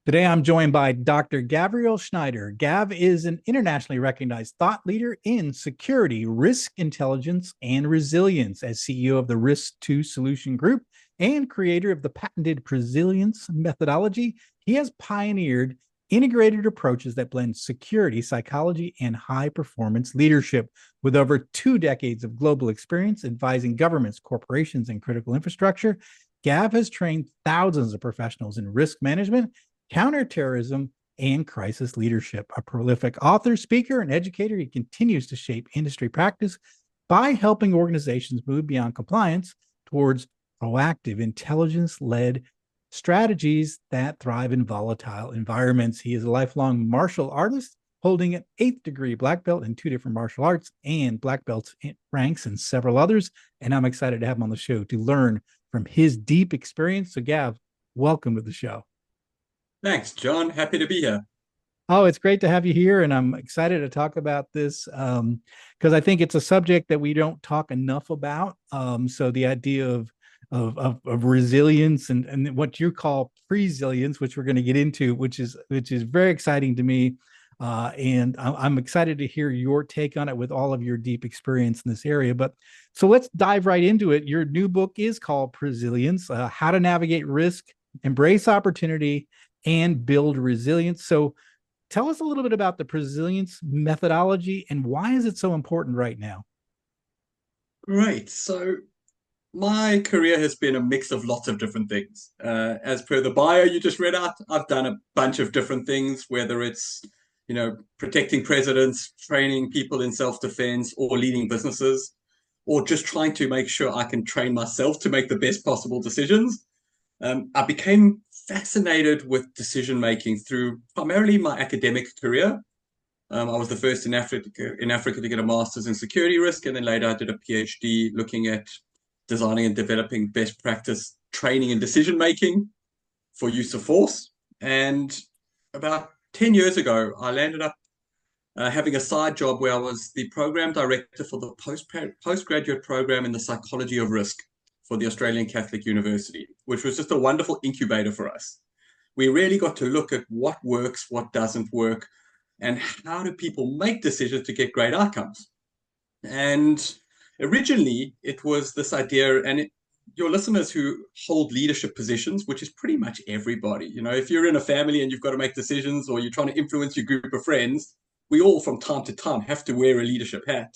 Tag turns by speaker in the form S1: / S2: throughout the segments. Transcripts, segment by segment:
S1: Today, I'm joined by Dr. Gavriel Schneider. Gav is an internationally recognized thought leader in security, risk intelligence, and resilience. As CEO of the Risk2 Solution Group and creator of the patented Presilience methodology, he has pioneered integrated approaches that blend security, psychology, and high performance leadership. With over 2 decades of global experience advising governments, corporations, and critical infrastructure, Gav has trained thousands of professionals in risk management, counterterrorism, and crisis leadership. A prolific author, speaker, and educator, he continues to shape industry practice by helping organizations move beyond compliance towards proactive, intelligence-led strategies that thrive in volatile environments. He is a lifelong martial artist, holding an 8th-degree black belt in 2 different martial arts and black belts ranks and several others. And I'm excited to have him on the show to learn from his deep experience. So, Gav, welcome to the show.
S2: Thanks, John. Happy to be here.
S1: Oh, it's great to have you here, and I'm excited to talk about this because I think it's a subject that we don't talk enough about. So the idea of resilience and what you call presilience, which we're going to get into, which is very exciting to me, and I'm excited to hear your take on it with all of your deep experience in this area. But so let's dive right into it. Your new book is called Presilience: How to Navigate Risk, Embrace Opportunity, and Build Resilience. So tell us a little bit about the Presilience methodology and why is it so important right now?
S2: Great. So my career has been a mix of lots of different things. As per the bio you just read out, I've done a bunch of different things, whether it's, protecting presidents, training people in self-defense, or leading businesses, or just trying to make sure I can train myself to make the best possible decisions. I became fascinated with decision making through primarily my academic career. I was the first in Africa to get a master's in security risk, and then later I did a PhD looking at designing and developing best practice training and decision making for use of force. And about 10 years ago, I landed up having a side job where I was the program director for the postgraduate program in the psychology of risk for the Australian Catholic University, which was just a wonderful incubator for us. We really got to look at what works, what doesn't work, and how do people make decisions to get great outcomes. And originally, it was this idea, and your listeners who hold leadership positions, which is pretty much everybody, if you're in a family and you've got to make decisions or you're trying to influence your group of friends, we all from time to time have to wear a leadership hat.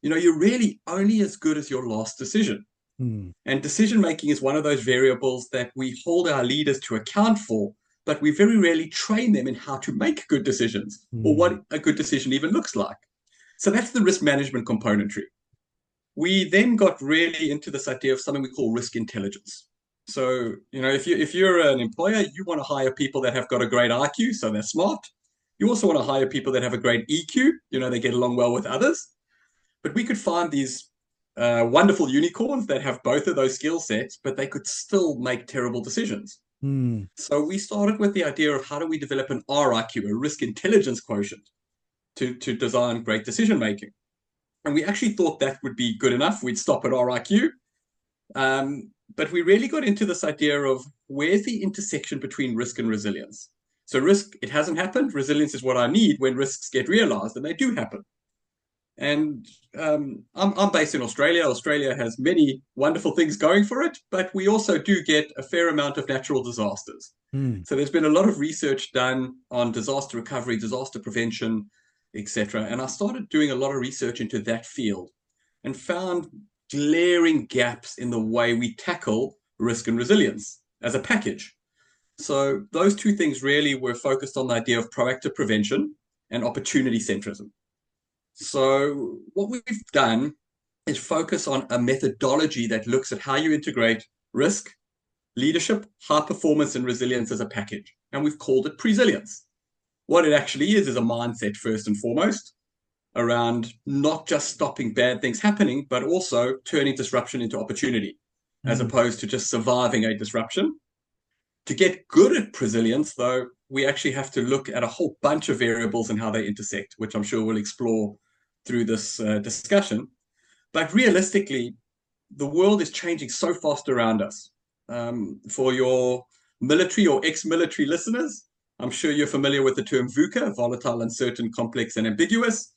S2: You're really only as good as your last decision. And decision making is one of those variables that we hold our leaders to account for, but we very rarely train them in how to make good decisions or what a good decision even looks like. So that's the risk management componentry. We then got really into this idea of something we call risk intelligence. So, if you're an employer, you want to hire people that have got a great IQ, so they're smart. You also want to hire people that have a great EQ, they get along well with others. But we could find these wonderful unicorns that have both of those skill sets, but they could still make terrible decisions. So we started with the idea of how do we develop an RIQ, a risk intelligence quotient, to design great decision making. And we actually thought that would be good enough. We'd stop at RIQ. But we really got into this idea of where's the intersection between risk and resilience. So risk, it hasn't happened. Resilience is what I need when risks get realized, and they do happen. And I'm based in Australia. Australia has many wonderful things going for it, but we also do get a fair amount of natural disasters. So there's been a lot of research done on disaster recovery, disaster prevention, etc. And I started doing a lot of research into that field and found glaring gaps in the way we tackle risk and resilience as a package. So those two things really were focused on the idea of proactive prevention and opportunity centrism. So what we've done is focus on a methodology that looks at how you integrate risk, leadership, high performance, and resilience as a package. And we've called it Presilience. What it actually is a mindset first and foremost around not just stopping bad things happening, but also turning disruption into opportunity, as opposed to just surviving a disruption. To get good at Presilience, though, we actually have to look at a whole bunch of variables and how they intersect, which I'm sure we'll explore through this discussion. But realistically, the world is changing so fast around us. For your military or ex-military listeners, I'm sure you're familiar with the term VUCA, volatile, uncertain, complex, and ambiguous.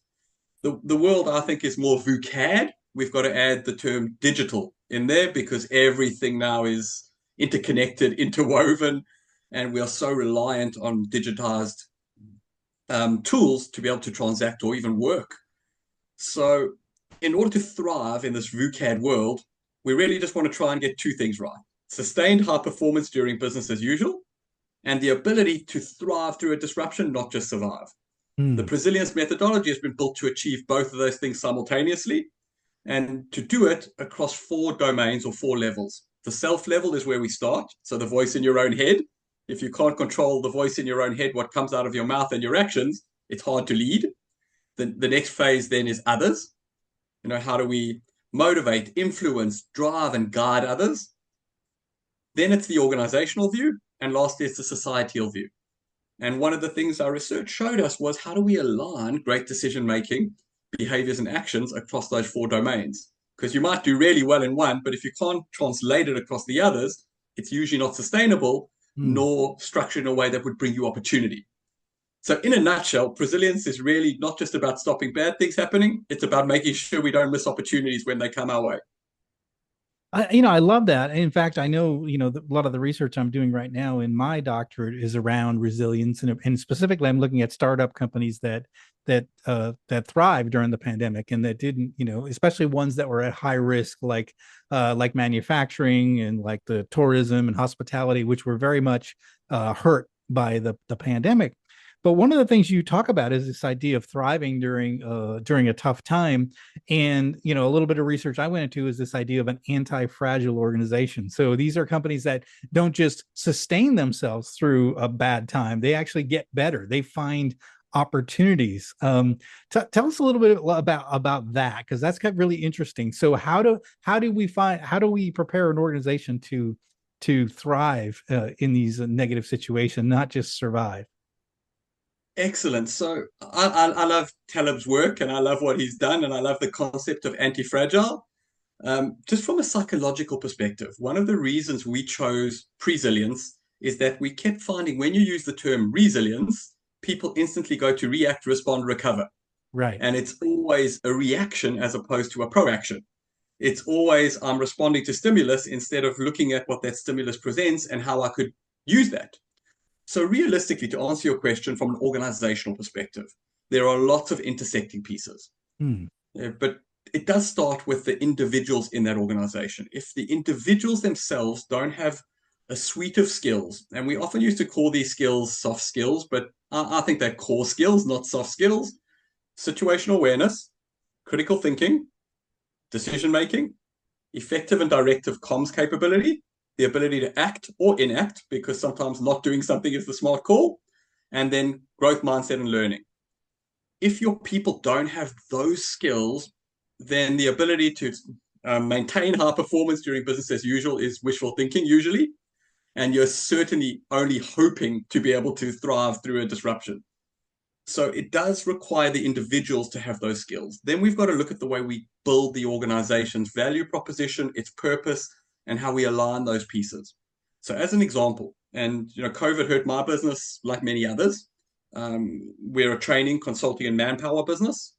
S2: The world, I think, is more VUCAD. We've got to add the term digital in there because everything now is interconnected, interwoven, and we are so reliant on digitized tools to be able to transact or even work. So, in order to thrive in this VUCAD world, we really just want to try and get two things right: sustained high performance during business as usual, and the ability to thrive through a disruption, not just survive. The
S1: Hmm.
S2: Presilience methodology has been built to achieve both of those things simultaneously and to do it across four domains or four levels. The self level is where we start. So the voice in your own head. If you can't control the voice in your own head, what comes out of your mouth and your actions, it's hard to lead. The next phase then is others. How do we motivate, influence, drive, and guide others? Then it's the organizational view. And lastly, it's the societal view. And one of the things our research showed us was how do we align great decision making, behaviors, and actions across those four domains? Because you might do really well in one, but if you can't translate it across the others, it's usually not sustainable
S1: Hmm.
S2: nor structured in a way that would bring you opportunity. So, in a nutshell, Presilience is really not just about stopping bad things happening, it's about making sure we don't miss opportunities when they come our way.
S1: I love that. In fact, I know, a lot of the research I'm doing right now in my doctorate is around resilience, and specifically, I'm looking at startup companies that thrived during the pandemic and that didn't, especially ones that were at high risk, like manufacturing and like the tourism and hospitality, which were very much hurt by the pandemic. But one of the things you talk about is this idea of thriving during a tough time, and a little bit of research I went into is this idea of an anti-fragile organization. So these are companies that don't just sustain themselves through a bad time; they actually get better. They find opportunities. Tell us a little bit about that, because that's really interesting. So how do we prepare an organization to thrive in these negative situations, not just survive?
S2: Excellent. So I love Taleb's work and I love what he's done and I love the concept of anti-fragile. Just from a psychological perspective, one of the reasons we chose Presilience is that we kept finding when you use the term resilience, people instantly go to react, respond, recover.
S1: Right.
S2: And it's always a reaction as opposed to a proaction. It's always I'm responding to stimulus instead of looking at what that stimulus presents and how I could use that. So, realistically, to answer your question from an organizational perspective, there are lots of intersecting pieces.
S1: Hmm.
S2: But it does start with the individuals in that organization. If the individuals themselves don't have a suite of skills, and we often used to call these skills soft skills, but I think they're core skills, not soft skills: situational awareness, critical thinking, decision making, effective and directive comms capability, the ability to act or inact, because sometimes not doing something is the smart call, and then growth mindset and learning. If your people don't have those skills, then the ability to maintain high performance during business as usual is wishful thinking, usually. And you're certainly only hoping to be able to thrive through a disruption. So it does require the individuals to have those skills. Then we've got to look at the way we build the organization's value proposition, its purpose, and how we align those pieces. So as an example, and COVID hurt my business like many others. We're a training, consulting, and manpower business,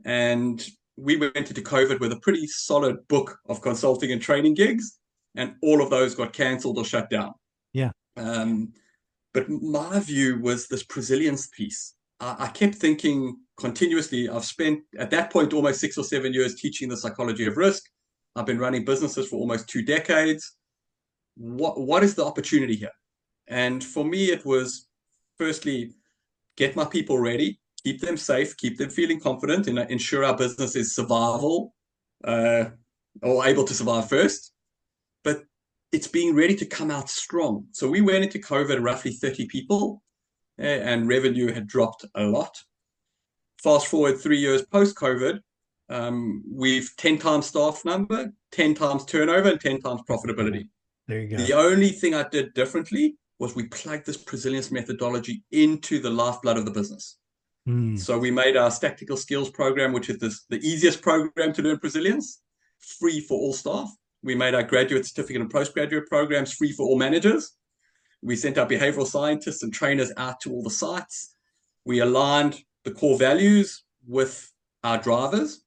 S2: and we went into COVID with a pretty solid book of consulting and training gigs, and all of those got cancelled or shut down.
S1: Yeah.
S2: Um, but my view was this Presilience piece. I kept thinking continuously. I've spent at that point almost 6 or 7 years teaching the psychology of risk. I've been running businesses for almost 2 decades. What is the opportunity here? And for me, it was firstly get my people ready, keep them safe, keep them feeling confident, and ensure our business is survival uh, or able to survive first. But it's being ready to come out strong. So we went into COVID roughly 30 people, and revenue had dropped a lot. Fast forward 3 years post COVID, we've 10 times staff number, 10 times turnover, and 10 times profitability.
S1: There you go.
S2: The only thing I did differently was we plugged this Presilience methodology into the lifeblood of the business.
S1: Hmm.
S2: So we made our Tactical Skills program, which is the easiest program to learn Presilience, free for all staff. We made our graduate certificate and postgraduate programs free for all managers. We sent our behavioral scientists and trainers out to all the sites. We aligned the core values with our drivers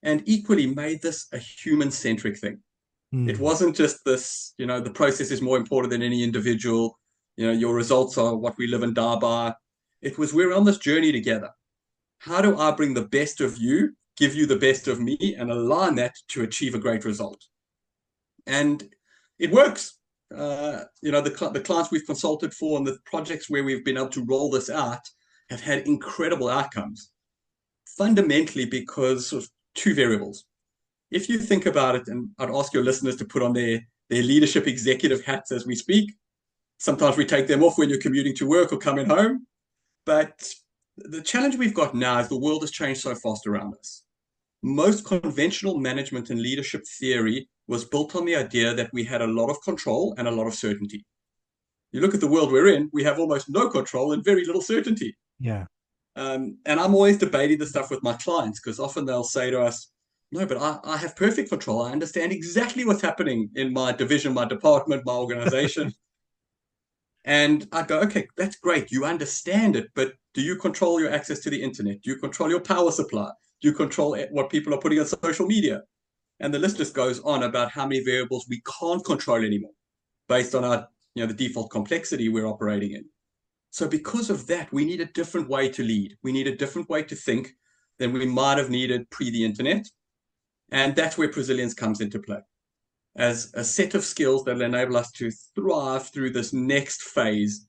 S2: and equally made this a human-centric thing. It
S1: Mm.
S2: wasn't just this, the process is more important than any individual. Your results are what we live and die by. It was, we're on this journey together. How do I bring the best of you, give you the best of me, and align that to achieve a great result? And it works. The clients we've consulted for and the projects where we've been able to roll this out have had incredible outcomes, fundamentally because of two variables. If you think about it, and I'd ask your listeners to put on their leadership executive hats as we speak. Sometimes we take them off when you're commuting to work or coming home. But the challenge we've got now is the world has changed so fast around us. Most conventional management and leadership theory was built on the idea that we had a lot of control and a lot of certainty. You look at the world we're in, we have almost no control and very little certainty.
S1: Yeah.
S2: And I'm always debating this stuff with my clients because often they'll say to us, no, but I have perfect control. I understand exactly what's happening in my division, my department, my organization. And I go, okay, that's great. You understand it, but do you control your access to the internet? Do you control your power supply? Do you control what people are putting on social media? And the list just goes on about how many variables we can't control anymore based on our, the default complexity we're operating in. So because of that, we need a different way to lead. We need a different way to think than we might have needed pre the internet. And that's where Presilience comes into play as a set of skills that will enable us to thrive through this next phase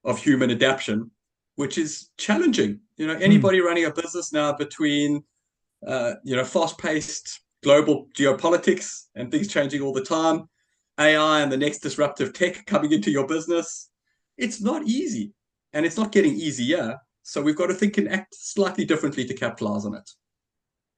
S2: of human adaptation, which is challenging.
S1: Mm.
S2: Anybody running a business now between, fast-paced global geopolitics and things changing all the time, AI and the next disruptive tech coming into your business, it's not easy, and it's not getting easier. So we've got to think and act slightly differently to capitalize on it.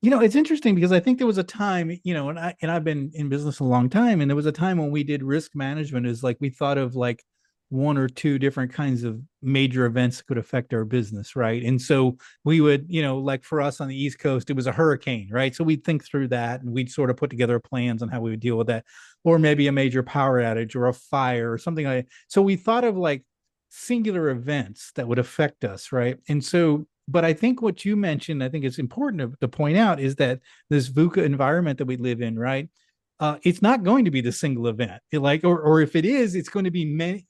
S1: It's interesting because I think there was a time, and I've been in business a long time, and there was a time when we did risk management is like we thought of like one or two different kinds of major events that could affect our business, right? And so we would, like for us on the East Coast, it was a hurricane, right? So we'd think through that and we'd sort of put together plans on how we would deal with that, or maybe a major power outage or a fire or something like that. So we thought of like singular events that would affect us, right? And so but I think what you mentioned, I think it's important to point out is that this VUCA environment that we live in, right? It's not going to be the single event, or if it is, it's going to be many,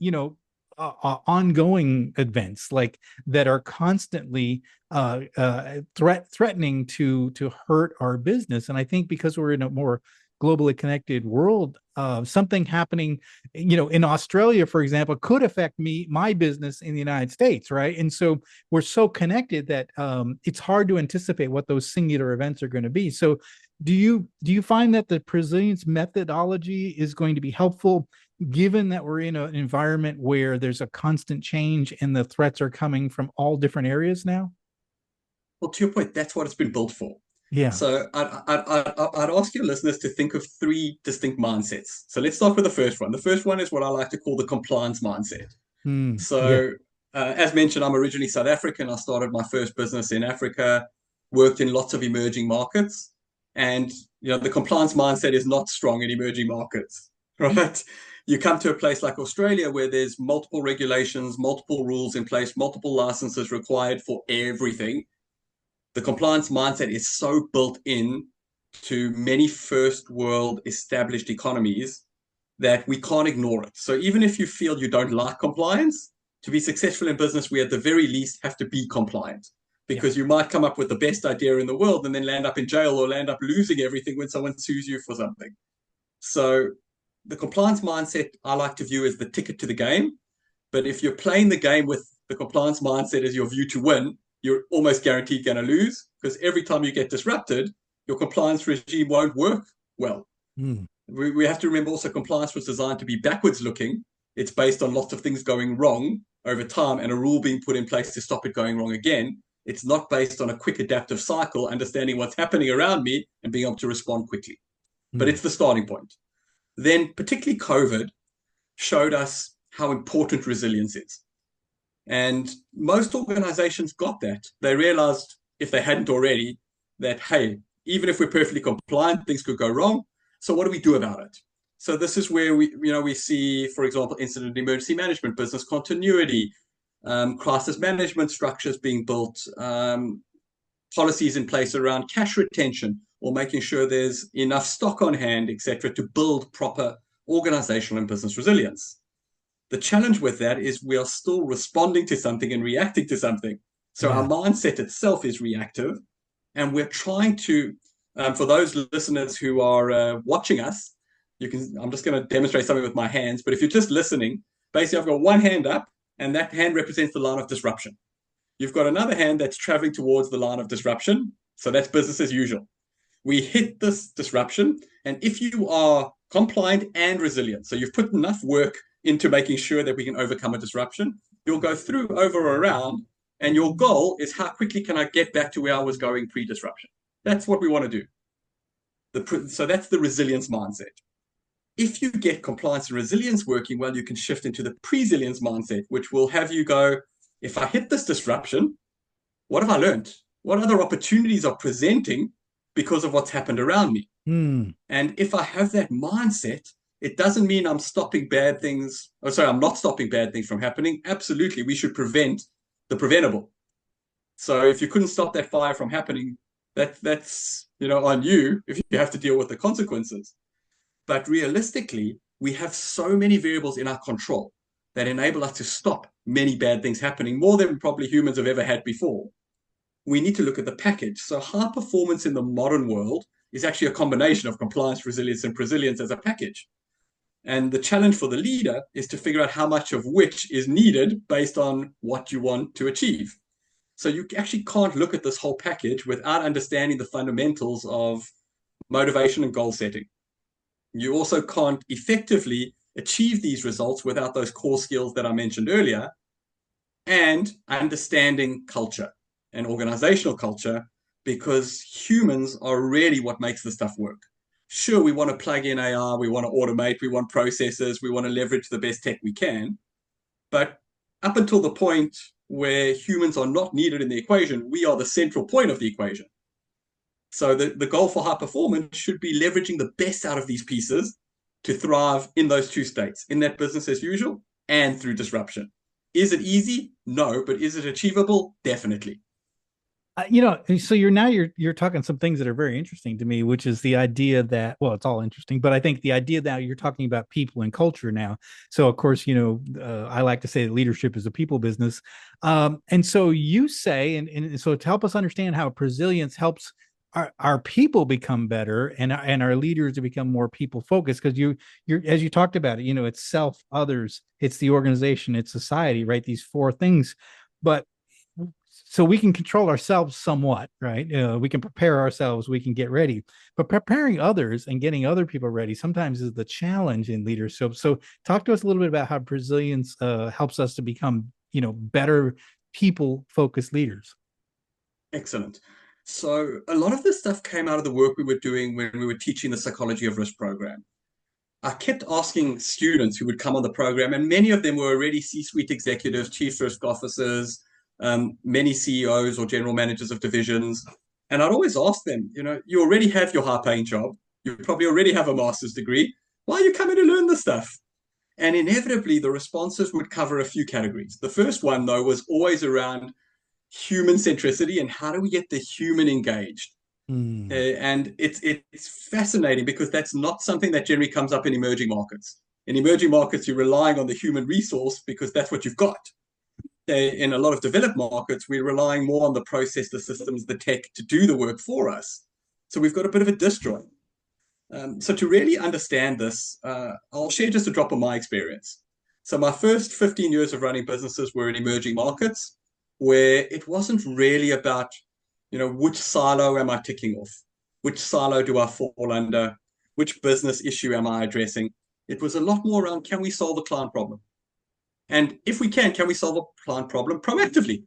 S1: ongoing events like that are constantly threatening to hurt our business. And I think because we're in a more globally connected world, something happening, in Australia, for example, could affect my business in the United States, right? And so we're so connected that it's hard to anticipate what those singular events are going to be. So do you find that the Presilience methodology is going to be helpful, given that we're in an environment where there's a constant change and the threats are coming from all different areas now?
S2: Well, to your point, that's what it's been built for.
S1: Yeah.
S2: So I'd ask your listeners to think of three distinct mindsets. So let's start with the first one. The first one is what I like to call the compliance mindset.
S1: Yeah.
S2: So, as mentioned, I'm originally South African. I started my first business in Africa, worked in lots of emerging markets, and the compliance mindset is not strong in emerging markets, right? You come to a place like Australia where there's multiple regulations, multiple rules in place, multiple licenses required for everything. The compliance mindset is so built in to many first world established economies that we can't ignore it. So even if you feel you don't like compliance, to be successful in business, we at the very least have to be compliant,
S1: Yeah.
S2: because you might come up with the best idea in the world and then land up in jail or land up losing everything when someone sues you for something. So the compliance mindset I like to view as the ticket to the game. But if you're playing the game with the compliance mindset as your view to win, you're almost guaranteed going to lose, because every time you get disrupted, your compliance regime won't work well.
S1: Mm.
S2: We have to remember also compliance was designed to be backwards looking. It's based on lots of things going wrong over time and a rule being put in place to stop it going wrong again. It's not based on a quick adaptive cycle, understanding what's happening around me and being able to respond quickly. But
S1: Mm.
S2: it's the starting point. Then, particularly COVID, showed us how important resilience is. And most organizations got that. They realized, if they hadn't already, that, hey, even if we're perfectly compliant, things could go wrong. So what do we do about it? So this is where we see, for example, incident emergency management, business continuity, crisis management structures being built, policies in place around cash retention or making sure there's enough stock on hand, etc., to build proper organizational and business resilience. The challenge with that is we are still responding to something and reacting to something. So our
S1: Yeah.
S2: mindset itself is reactive, and we're trying to, for those listeners who are watching us, I'm just going to demonstrate something with my hands, but if you're just listening, basically I've got one hand up, and that hand represents the line of disruption. You've got another hand that's traveling towards the line of disruption. So that's business as usual. We hit this disruption. And if you are compliant and resilient, so you've put enough work into making sure that we can overcome a disruption, you'll go through, over, or around. And your goal is how quickly can I get back to where I was going pre-disruption? That's what we want to do. So that's the resilience mindset. If you get compliance and resilience working well, you can shift into the presilience mindset, which will have you go, if I hit this disruption, what have I learned? What other opportunities are presenting because of what's happened around me? And if I have that mindset, it doesn't mean I'm stopping bad things. Oh, sorry, I'm not stopping bad things from happening. Absolutely, we should prevent the preventable. So if you couldn't stop that fire from happening, that's on you if you have to deal with the consequences. But realistically, we have so many variables in our control that enable us to stop many bad things happening, more than probably humans have ever had before. We need to look at the package. So high performance in the modern world is actually a combination of compliance, resilience, and presilience as a package. And the challenge for the leader is to figure out how much of which is needed based on what you want to achieve. So you actually can't look at this whole package without understanding the fundamentals of motivation and goal setting. You also can't effectively achieve these results without those core skills that I mentioned earlier, and understanding culture and organizational culture, because humans are really what makes this stuff work. Sure, we want to plug in AI, we want to automate, we want processes, we want to leverage the best tech we can. But up until the point where humans are not needed in the equation, we are the central point of the equation. So the goal for high performance should be leveraging the best out of these pieces to thrive in those two states, in that business as usual and through disruption. Is it easy? No, but is it achievable? Definitely.
S1: So you're talking some things that are very interesting to me, which is the idea that, well, it's all interesting, but I think the idea that you're talking about people and culture now. So of course, I like to say that leadership is a people business. And so you say, and so to help us understand how Presilience helps our people become better and our leaders to become more people focused, because you're as you talked about it, it's self, others, it's the organization, it's society, right? These four things. But so we can control ourselves somewhat, right? We can prepare ourselves, we can get ready, but preparing others and getting other people ready sometimes is the challenge in leadership. So talk to us a little bit about how Presilience helps us to become, better people focused leaders.
S2: Excellent. So a lot of this stuff came out of the work we were doing when we were teaching the psychology of risk program. I kept asking students who would come on the program, and many of them were already C-suite executives, chief risk officers, many CEOs or general managers of divisions. And I'd always ask them, you already have your high-paying job. You probably already have a master's degree. Why are you coming to learn this stuff? And inevitably, the responses would cover a few categories. The first one, though, was always around human centricity and how do we get the human engaged. And it's fascinating because that's not something that generally comes up in emerging markets. In emerging markets, you're relying on the human resource because that's what you've got. In a lot of developed markets, we're relying more on the process, the systems, the tech to do the work for us. So we've got a bit of a disjoint. So to really understand this, I'll share just a drop of my experience. So my first 15 years of running businesses were in emerging markets, where it wasn't really about which silo am I ticking off? Which silo do I fall under? Which business issue am I addressing? It was a lot more around, can we solve a client problem? And if we can we solve a client problem proactively?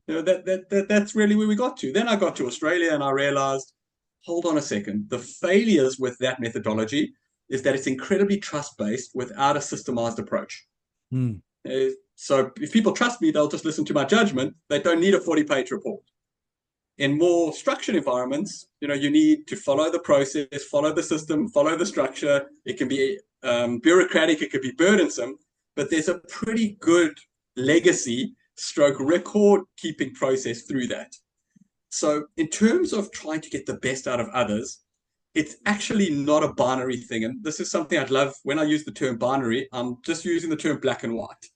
S2: That's really where we got to. Then I got to Australia and I realized, hold on a second, the failures with that methodology is that it's incredibly trust-based without a systemized approach. So if people trust me, they'll just listen to my judgment. They don't need a 40-page report. In more structured environments, you need to follow the process, follow the system, follow the structure. It can be bureaucratic, it could be burdensome, but there's a pretty good legacy stroke record keeping process through that. So in terms of trying to get the best out of others, it's actually not a binary thing. And this is something I'd love when I use the term binary, I'm just using the term black and white,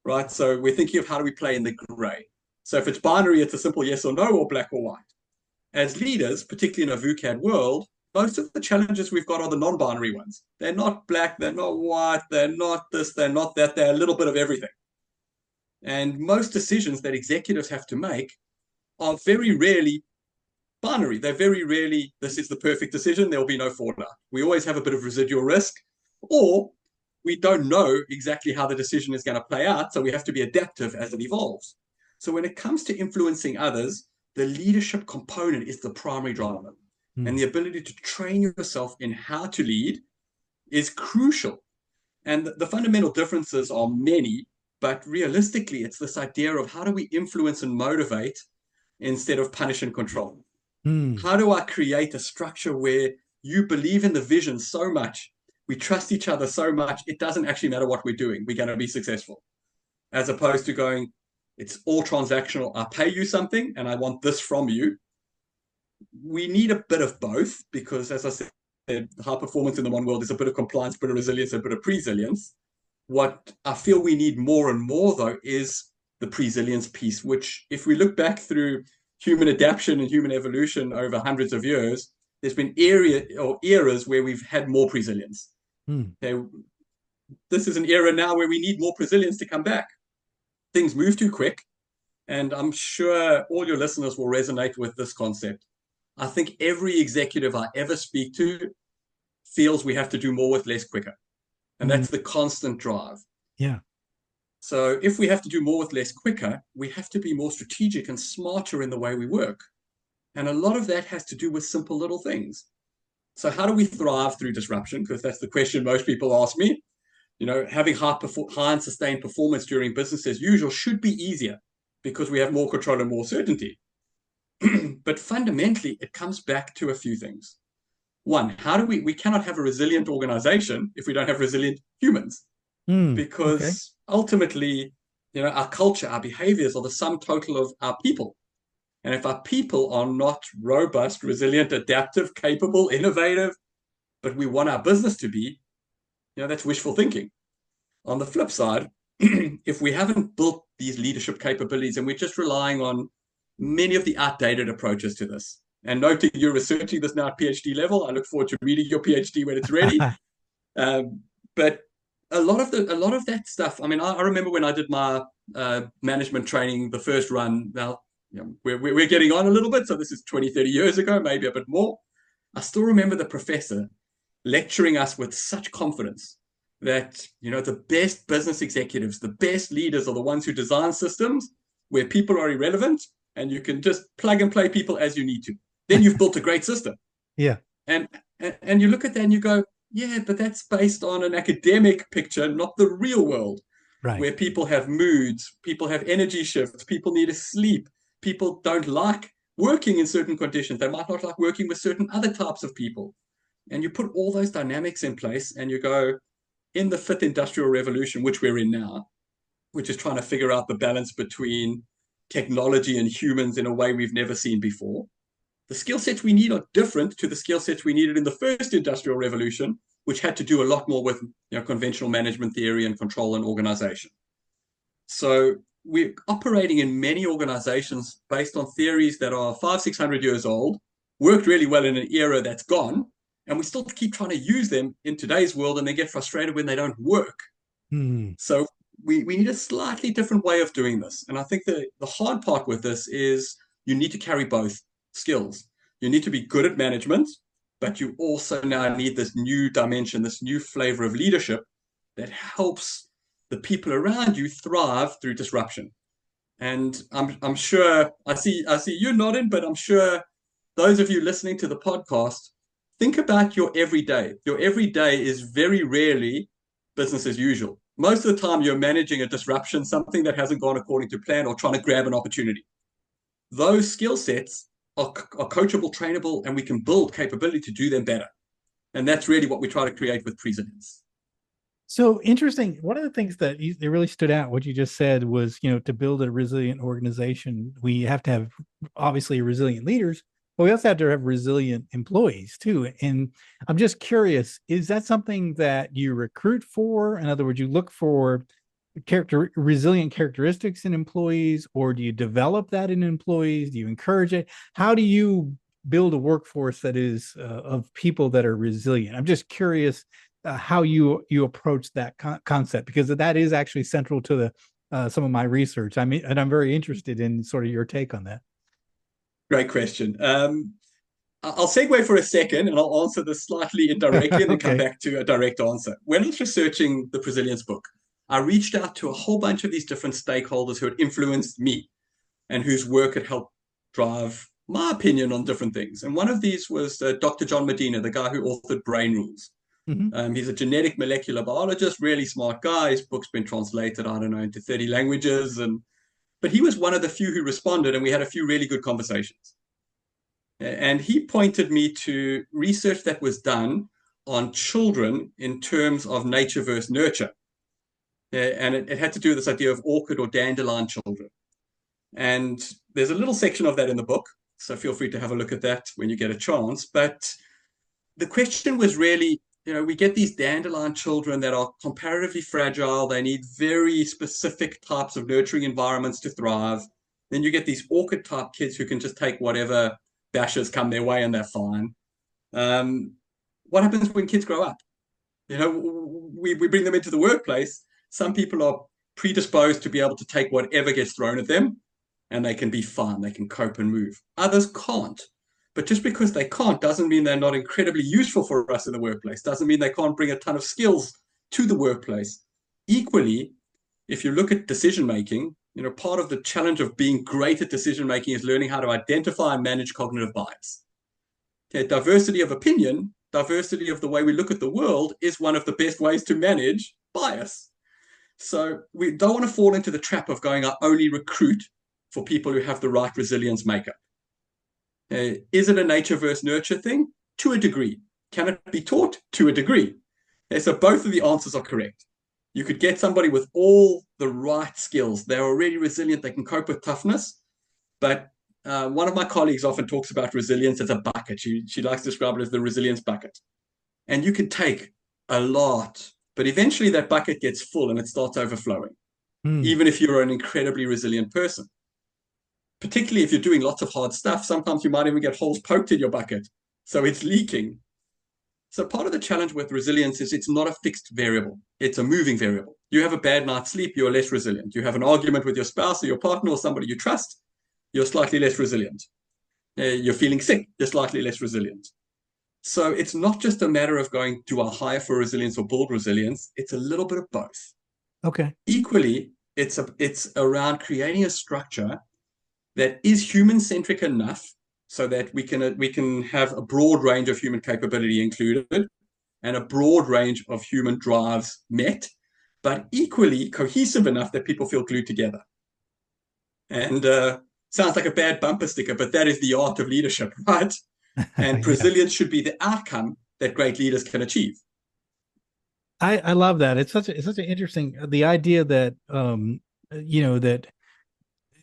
S2: right? So we're thinking of how do we play in the gray. So if it's binary, it's a simple yes or no or black or white. As leaders, particularly in a VUCA world, most of the challenges we've got are the non-binary ones. They're not black, they're not white, they're not this, they're not that, they're a little bit of everything. And most decisions that executives have to make are very rarely binary. They're very rarely, this is the perfect decision, there'll be no fallout. We always have a bit of residual risk, or we don't know exactly how the decision is going to play out, so we have to be adaptive as it evolves. So when it comes to influencing others, the leadership component is the primary driver. And the ability to train yourself in how to lead is crucial. And the fundamental differences are many, but realistically, it's this idea of how do we influence and motivate instead of punish and control? How do I create a structure where you believe in the vision so much, we trust each other so much, it doesn't actually matter what we're doing, we're going to be successful, as opposed to going, it's all transactional, I pay you something and I want this from you. We need a bit of both because, as I said, high performance in the one world is a bit of compliance, a bit of resilience, a bit of presilience. What I feel we need more and more, though, is the presilience piece, which if we look back through human adaptation and human evolution over hundreds of years, there's been eras where we've had more presilience. This is an era now where we need more presilience to come back. Things move too quick, and I'm sure all your listeners will resonate with this concept. I think every executive I ever speak to feels we have to do more with less quicker. And that's the constant drive.
S1: Yeah.
S2: So if we have to do more with less quicker, we have to be more strategic and smarter in the way we work. And a lot of that has to do with simple little things. So how do we thrive through disruption? Because that's the question most people ask me. Having high and sustained performance during business as usual should be easier because we have more control and more certainty. But fundamentally, it comes back to a few things. One, how do we cannot have a resilient organization if we don't have resilient humans, because ultimately, our culture, our behaviors are the sum total of our people. And if our people are not robust, resilient, adaptive, capable, innovative, but we want our business to be, that's wishful thinking. On the flip side, if we haven't built these leadership capabilities and we're just relying on many of the outdated approaches to this, and noting you're researching this now at PhD level, I look forward to reading your PhD when it's ready. But a lot of that stuff, I mean, I remember when I did my management training, the first run, now we're getting on a little bit, so this is 20, 30 years ago, maybe a bit more. I still remember the professor lecturing us with such confidence that, the best business executives, the best leaders are the ones who design systems where people are irrelevant and you can just plug and play people as you need to. Then you've built a great system.
S1: Yeah.
S2: And you look at that and you go, yeah, but that's based on an academic picture, not the real world,
S1: right,
S2: where people have moods, people have energy shifts, people need to sleep, people don't like working in certain conditions. They might not like working with certain other types of people. And you put all those dynamics in place and you go, in the fifth industrial revolution, which we're in now, which is trying to figure out the balance between technology and humans in a way we've never seen before. The skill sets we need are different to the skill sets we needed in the first industrial revolution, which had to do a lot more with conventional management theory and control and organization. So we're operating in many organizations based on theories that are 500-600 years old, worked really well in an era that's gone, and we still keep trying to use them in today's world, and they get frustrated when they don't work. So we need a slightly different way of doing this. And I think the hard part with this is you need to carry both skills. You need to be good at management, but you also now need this new dimension, this new flavor of leadership that helps the people around you thrive through disruption. And I'm sure, I see you nodding, but I'm sure those of you listening to the podcast, think about your everyday. Your everyday is very rarely business as usual. Most of the time, you're managing a disruption, something that hasn't gone according to plan, or trying to grab an opportunity. Those skill sets are coachable, trainable, and we can build capability to do them better. And that's really what we try to create with Presilience.
S1: So interesting. One of the things that really stood out, what you just said was, to build a resilient organization, we have to have obviously resilient leaders, but we also have to have resilient employees too. And I'm just curious, is that something that you recruit for? In other words, you look for resilient characteristics in employees, or do you develop that in employees? Do you encourage it? How do you build a workforce that is of people that are resilient? I'm just curious how you approach that concept, because that is actually central to the some of my research. I mean, and I'm very interested in sort of your take on that.
S2: Great question. I'll segue for a second and I'll answer this slightly indirectly and then come
S1: Okay.
S2: back to a direct answer. When I was researching the Presilience book, I reached out to a whole bunch of these different stakeholders who had influenced me and whose work had helped drive my opinion on different things. And one of these was Dr. John Medina, the guy who authored Brain Rules.
S1: Mm-hmm.
S2: He's a genetic molecular biologist, really smart guy. His book's been translated, I don't know, into 30 languages. But he was one of the few who responded, and we had a few really good conversations. And he pointed me to research that was done on children in terms of nature versus nurture. And it had to do with this idea of orchid or dandelion children. And there's a little section of that in the book, so feel free to have a look at that when you get a chance. But the question was really, we get these dandelion children that are comparatively fragile. They need very specific types of nurturing environments to thrive. Then you get these orchid type kids who can just take whatever bashes come their way and they're fine. What happens when kids grow up? We bring them into the workplace. Some people are predisposed to be able to take whatever gets thrown at them and they can be fine. They can cope and move. Others can't. But just because they can't doesn't mean they're not incredibly useful for us in the workplace. Doesn't mean they can't bring a ton of skills to the workplace. Equally, if you look at decision making, part of the challenge of being great at decision making is learning how to identify and manage cognitive bias. Okay, diversity of opinion, diversity of the way we look at the world is one of the best ways to manage bias. So we don't want to fall into the trap of going, I only recruit for people who have the right resilience makeup. Is it a nature versus nurture thing? To a degree. Can it be taught? To a degree. So both of the answers are correct. You could get somebody with all the right skills. They're already resilient. They can cope with toughness. But one of my colleagues often talks about resilience as a bucket. She likes to describe it as the resilience bucket. And you can take a lot, but eventually that bucket gets full and it starts overflowing, even if you're an incredibly resilient person. Particularly if you're doing lots of hard stuff, sometimes you might even get holes poked in your bucket. So it's leaking. So part of the challenge with resilience is it's not a fixed variable. It's a moving variable. You have a bad night's sleep, you're less resilient. You have an argument with your spouse or your partner or somebody you trust, you're slightly less resilient. You're feeling sick, you're slightly less resilient. So it's not just a matter of going, do I hire for resilience or build resilience? It's a little bit of both.
S1: Okay.
S2: Equally, it's around creating a structure that is human-centric enough so that we can have a broad range of human capability included and a broad range of human drives met, but equally cohesive enough that people feel glued together. And sounds like a bad bumper sticker, but that is the art of leadership, right? And
S1: Yeah.
S2: resilience should be the outcome that great leaders can achieve.
S1: I love that. It's such an interesting, the idea that that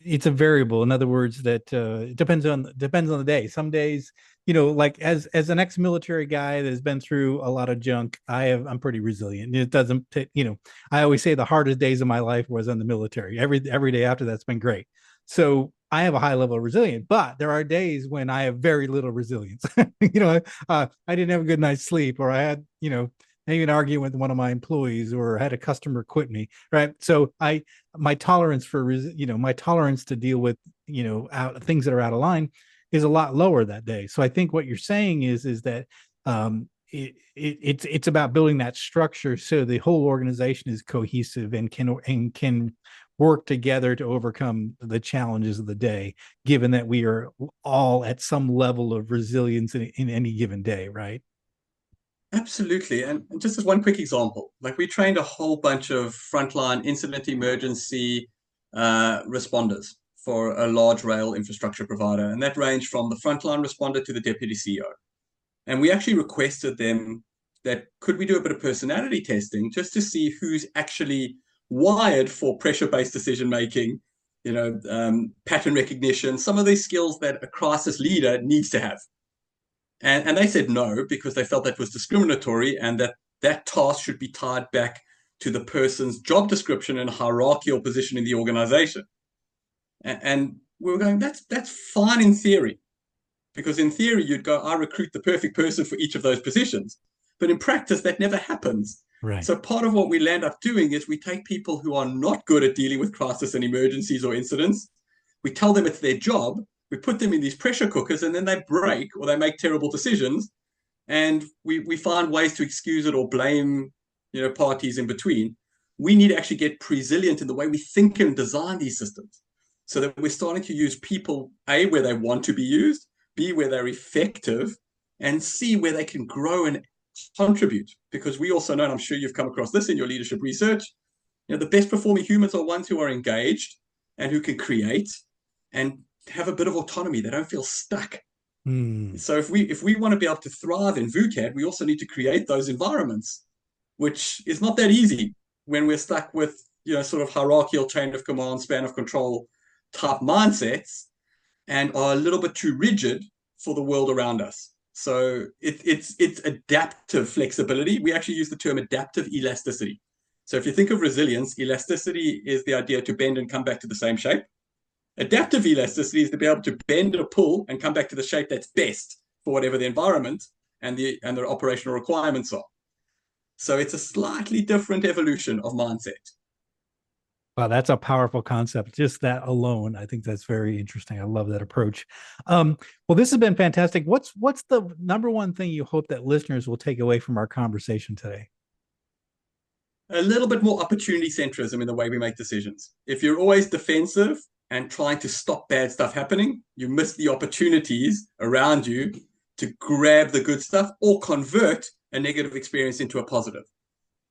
S1: it's a variable. In other words, that it depends on the day. Some days, like as an ex-military guy that has been through a lot of junk, I'm pretty resilient. It doesn't, I always say the hardest days of my life was in the military. Every day after that's been great. So I have a high level of resilience, but there are days when I have very little resilience. I didn't have a good night's sleep, or I had, maybe an argument with one of my employees, or had a customer quit me. Right. So my tolerance my tolerance to deal with, things that are out of line is a lot lower that day. So I think what you're saying is that it's about building that structure so the whole organization is cohesive and can work together to overcome the challenges of the day, given that we are all at some level of resilience in any given day, right?
S2: Absolutely. And just as one quick example, like we trained a whole bunch of frontline incident emergency responders for a large rail infrastructure provider, and that ranged from the frontline responder to the deputy CEO. And we actually requested them that could we do a bit of personality testing just to see who's actually wired for pressure-based decision making, pattern recognition, some of these skills that a crisis leader needs to have. And they said no, because they felt that was discriminatory and that task should be tied back to the person's job description and hierarchical position in the organization. And we were going, that's fine in theory, because in theory you'd go, I recruit the perfect person for each of those positions. But in practice, that never happens.
S1: Right.
S2: So part of what we land up doing is we take people who are not good at dealing with crisis and emergencies or incidents. We tell them it's their job. We put them in these pressure cookers, and then they break or they make terrible decisions. And we find ways to excuse it or blame, parties in between. We need to actually get Presilience in the way we think and design these systems, so that we're starting to use people, A, where they want to be used, B, where they're effective, and C, where they can grow and contribute. Because we also know, and I'm sure you've come across this in your leadership research, the best performing humans are ones who are engaged and who can create and have a bit of autonomy. They don't feel stuck. So if we want to be able to thrive in VUCA, we also need to create those environments, which is not that easy when we're stuck with, sort of hierarchical chain of command, span of control type mindsets, and are a little bit too rigid for the world around us. So it's adaptive flexibility. We actually use the term adaptive elasticity. So if you think of resilience, elasticity is the idea to bend and come back to the same shape. Adaptive elasticity is to be able to bend or pull and come back to the shape that's best for whatever the environment and the operational requirements are. So it's a slightly different evolution of mindset.
S1: Wow, that's a powerful concept. Just that alone, I think that's very interesting. I love that approach. Well, this has been fantastic. What's the number one thing you hope that listeners will take away from our conversation today?
S2: A little bit more opportunity centrism in the way we make decisions. If you're always defensive and trying to stop bad stuff happening, you miss the opportunities around you to grab the good stuff or convert a negative experience into a positive.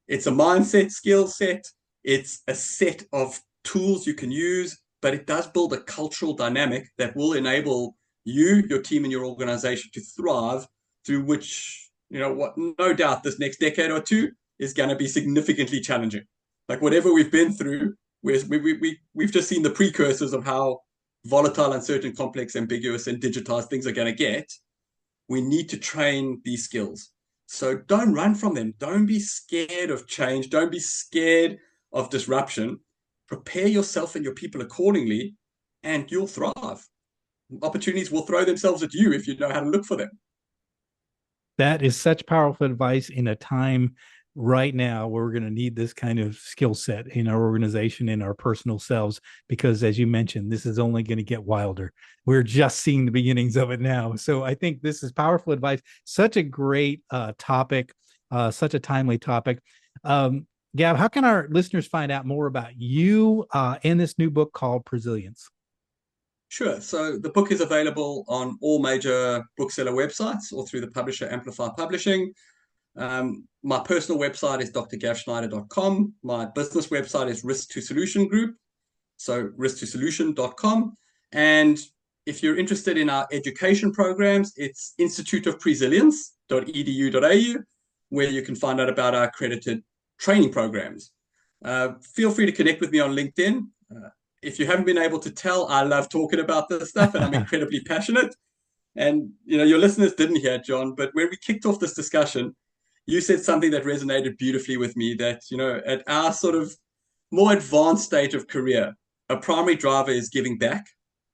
S2: It's a mindset, skill set. It's a set of tools you can use, but it does build a cultural dynamic that will enable you, your team, and your organization to thrive through which, no doubt this next decade or two is going to be significantly challenging. Like whatever we've been through, we've just seen the precursors of how volatile, uncertain, complex, ambiguous, and digitized things are going to get. We need to train these skills. So don't run from them. Don't be scared of change. Don't be scared of disruption. Prepare yourself and your people accordingly, and you'll thrive. Opportunities will throw themselves at you if you know how to look for them.
S1: That is such powerful advice in a time right now where we're going to need this kind of skill set in our organization, in our personal selves, because as you mentioned, this is only going to get wilder. We're just seeing the beginnings of it now. So I think this is powerful advice. Such a great topic, such a timely topic. Gav, how can our listeners find out more about you and this new book called Presilience?
S2: Sure. So the book is available on all major bookseller websites or through the publisher Amplify Publishing. My personal website is drgavschneider.com. My business website is Risk to Solution Group, so risktosolution.com. And if you're interested in our education programs, it's instituteofpresilience.edu.au, where you can find out about our accredited training programs. Feel free to connect with me on LinkedIn. If you haven't been able to tell, I love talking about this stuff and I'm incredibly passionate. And, your listeners didn't hear, John, but when we kicked off this discussion, you said something that resonated beautifully with me that, at our sort of more advanced stage of career, a primary driver is giving back.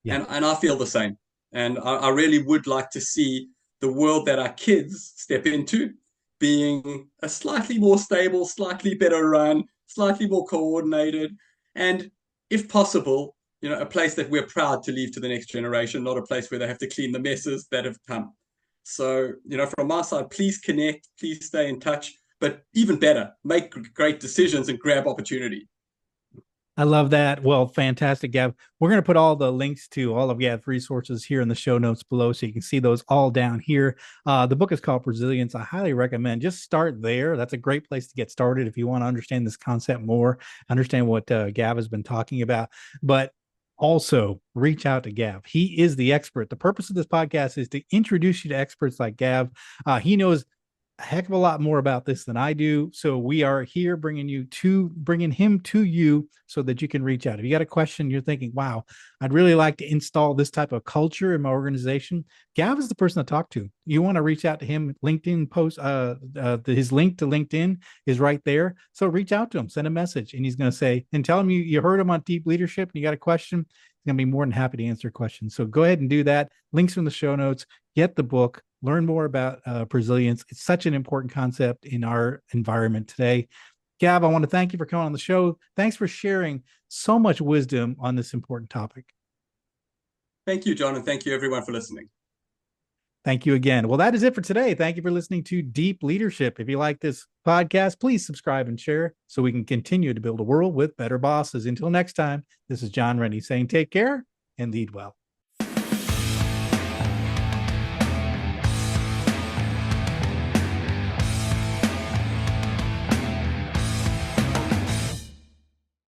S2: Yeah. And I feel the same. And I really would like to see the world that our kids step into being a slightly more stable, slightly better run, slightly more coordinated, and if possible, a place that we're proud to leave to the next generation, not a place where they have to clean the messes that have come. So, from my side, please connect, please stay in touch, but even better, make great decisions and grab opportunity.
S1: I love that. Well, fantastic, Gav. We're going to put all the links to all of Gav's resources here in the show notes below, so you can see those all down here. The book is called Presilience. I highly recommend just start there. That's a great place to get started if you want to understand this concept more, understand what Gav has been talking about. But Also, reach out to Gav. He is the expert. The purpose of this podcast is to introduce you to experts like Gav. He knows a heck of a lot more about this than I do. So we are here bringing him to you so that you can reach out. If you got a question, you're thinking, wow, I'd really like to install this type of culture in my organization. Gav is the person to talk to. You want to reach out to him. LinkedIn post, his link to LinkedIn is right there. So reach out to him, send a message, and he's going to say, and tell him you heard him on Deep Leadership and you got a question. He's going to be more than happy to answer questions. So go ahead and do that. Links in the show notes. Get the book. Learn more about Presilience. It's such an important concept in our environment today. Gav, I want to thank you for coming on the show. Thanks for sharing so much wisdom on this important topic.
S2: Thank you, John, and thank you everyone for listening.
S1: Thank you again. Well, that is it for today. Thank you for listening to Deep Leadership. If you like this podcast, please subscribe and share so we can continue to build a world with better bosses. Until next time, this is John Rennie saying take care and lead well.